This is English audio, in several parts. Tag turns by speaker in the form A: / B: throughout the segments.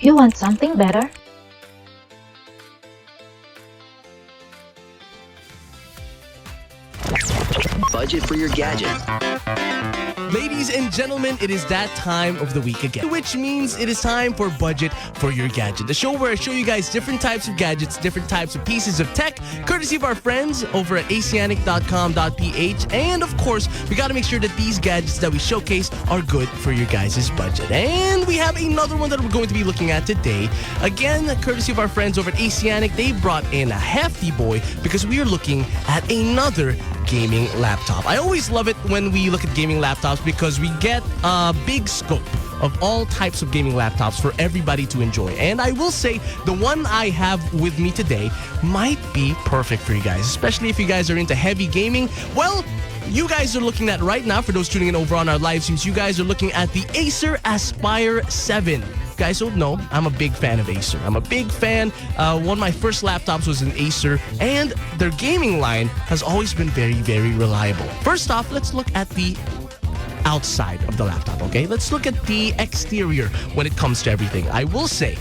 A: You want something better?
B: Budget for your gadget.
C: Ladies and gentlemen, it is that time of the week again, which means it is time for Budget for Your Gadget, the show where I show you guys different types of gadgets, different types of pieces of tech, courtesy of our friends over at asianic.com.ph. And of course, we got to make sure that these gadgets that we showcase are good for your guys' budget. And we have another one that we're going to be looking at today. Again, courtesy of our friends over at Asianic, they brought in a hefty boy because we are looking at another gaming laptop. I always love it when we look at gaming laptops because we get a big scope of all types of gaming laptops for everybody to enjoy. And I will say the one I have with me today might be perfect for you guys, especially if you guys are into heavy gaming. Well, you guys are looking at right now, for those tuning in over on our live streams, you guys are looking at the Acer Aspire 7. Guys don't know, I'm a big fan of Acer. I'm a big fan. One of my first laptops was an Acer, and their gaming line has always been very, very reliable. First off, let's look at the outside of the laptop, okay? Let's look at the exterior when it comes to everything. I will say,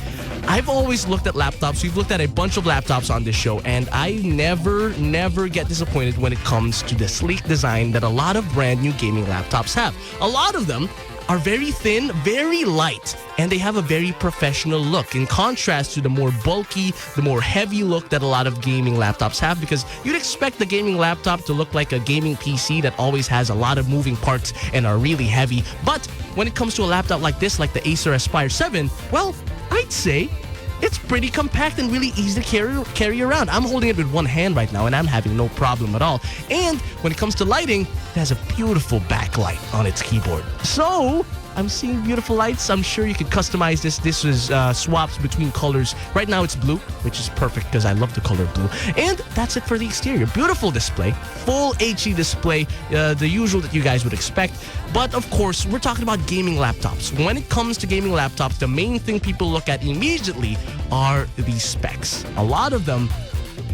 C: I've always looked at laptops. We've looked at a bunch of laptops on this show, and I never get disappointed when it comes to the sleek design that a lot of brand new gaming laptops have. A lot of them are very thin, very light, and they have a very professional look in contrast to the more bulky, the more heavy look that a lot of gaming laptops have, because you'd expect the gaming laptop to look like a gaming PC that always has a lot of moving parts and are really heavy. But when it comes to a laptop like this, like the Acer Aspire 7, well, I'd say it's pretty compact and really easy to carry around. I'm holding it with one hand right now, and I'm having no problem at all. And when it comes to lighting, it has a beautiful backlight on its keyboard. So I'm seeing beautiful lights. I'm sure you could customize this. This is swaps between colors. Right now it's blue, which is perfect because I love the color blue. And that's it for the exterior. Beautiful display, full HD display, the usual that you guys would expect. But of course, we're talking about gaming laptops. When it comes to gaming laptops, the main thing people look at immediately are the specs. A lot of them,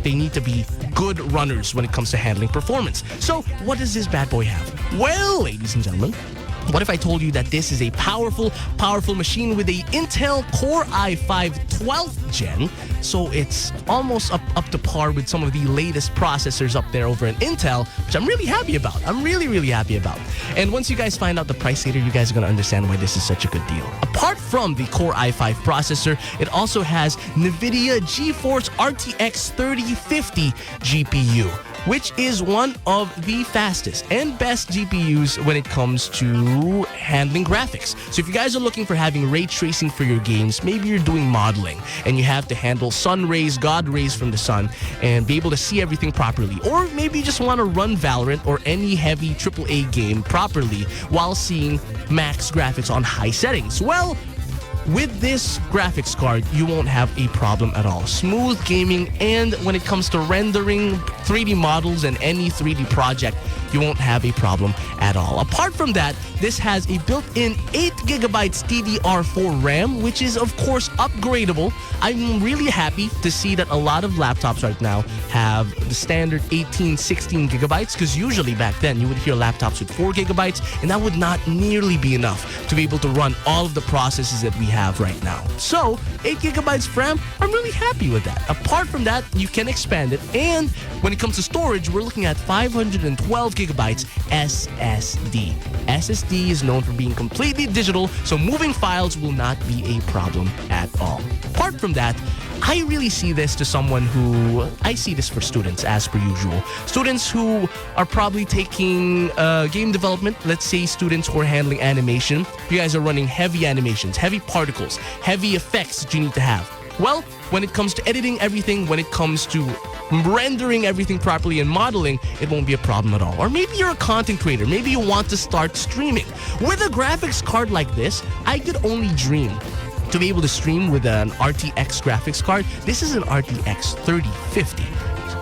C: they need to be good runners when it comes to handling performance. So what does this bad boy have? Well, ladies and gentlemen, what if I told you that this is a powerful machine with a Intel Core i5 12th gen? So it's almost up to par with some of the latest processors up there over in Intel, which I'm really happy about. I'm really happy about. And once you guys find out the price later, you guys are going to understand why this is such a good deal. Apart from the Core i5 processor, it also has NVIDIA GeForce RTX 3050 GPU, which is one of the fastest and best GPUs when it comes to handling graphics. So if you guys are looking for having ray tracing for your games, maybe you're doing modeling and you have to handle sun rays, God rays from the sun, and be able to see everything properly. Or maybe you just want to run Valorant or any heavy AAA game properly while seeing max graphics on high settings. Well, with this graphics card, you won't have a problem at all. Smooth gaming, and when it comes to rendering 3D models and any 3D project, you won't have a problem at all. Apart from that, this has a built-in 8GB DDR4 RAM, which is, of course, upgradable. I'm really happy to see that a lot of laptops right now have the standard 16 gigabytes, because usually back then you would hear laptops with 4 gigabytes, and that would not nearly be enough to be able to run all of the processes that we have right now. So 8 gigabytes of RAM, I'm really happy with that. Apart from that, you can expand it, and when it comes to storage, we're looking at 512 gigabytes SSD. SSD is known for being completely digital, so moving files will not be a problem at all. Apart from that, I really see this to someone who, I see this for students as per usual. Students who are probably taking game development, let's say students who are handling animation. You guys are running heavy animations, heavy particles, heavy effects that you need to have. Well, when it comes to editing everything, when it comes to rendering everything properly and modeling, it won't be a problem at all. Or maybe you're a content creator. Maybe you want to start streaming. With a graphics card like this, I could only dream to be able to stream with an RTX graphics card. This is an RTX 3050.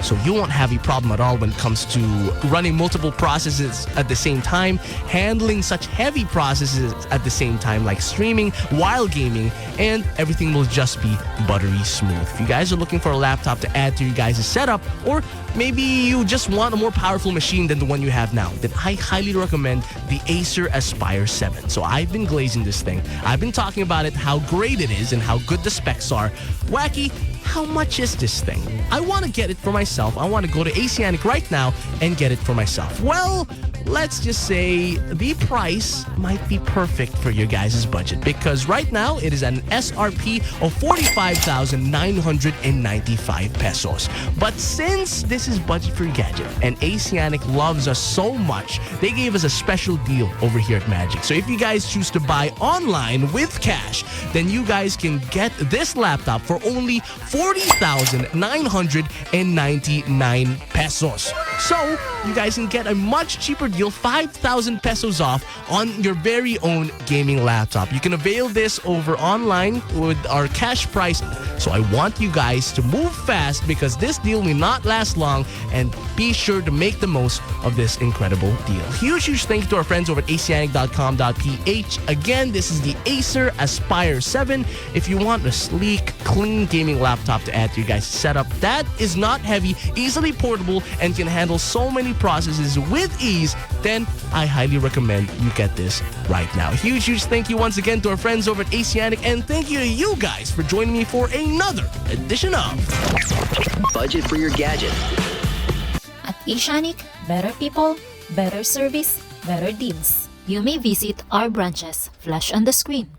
C: so you won't have a problem at all when it comes to running multiple processes at the same time, handling such heavy processes at the same time like streaming while gaming, and everything will just be buttery smooth. If you guys are looking for a laptop to add to your guys' setup, or maybe you just want a more powerful machine than the one you have now, then I highly recommend the Acer Aspire 7. So I've been glazing this thing. I've been talking about it, how great it is and how good the specs are. Wacky, how much is this thing? I want to get it for myself. I want to go to Asianic right now and get it for myself. Well, let's just say the price might be perfect for your guys' budget, because right now it is an SRP of 45,995 pesos. But since this is Budget for Your Gadget and Asianic loves us so much, they gave us a special deal over here at Magic. So if you guys choose to buy online with cash, then you guys can get this laptop for only 40,999 pesos. So you guys can get a much cheaper deal, 5,000 pesos off on your very own gaming laptop. You can avail this over online with our cash price. So I want you guys to move fast, because this deal may not last long, and be sure to make the most of this incredible deal. Huge thank you to our friends over at asianic.com.ph. Again, this is the Acer Aspire 7. If you want a sleek, clean gaming laptop to add to your guys' setup that is not heavy, easily portable, and can handle so many processes with ease, then I highly recommend you get this right now. Huge thank you once again to our friends over at Asianic, and thank you to you guys for joining me for another edition of
B: Budget for Your Gadget.
A: At Asianic, better people, better service, better deals. You may visit our branches, flash on the screen.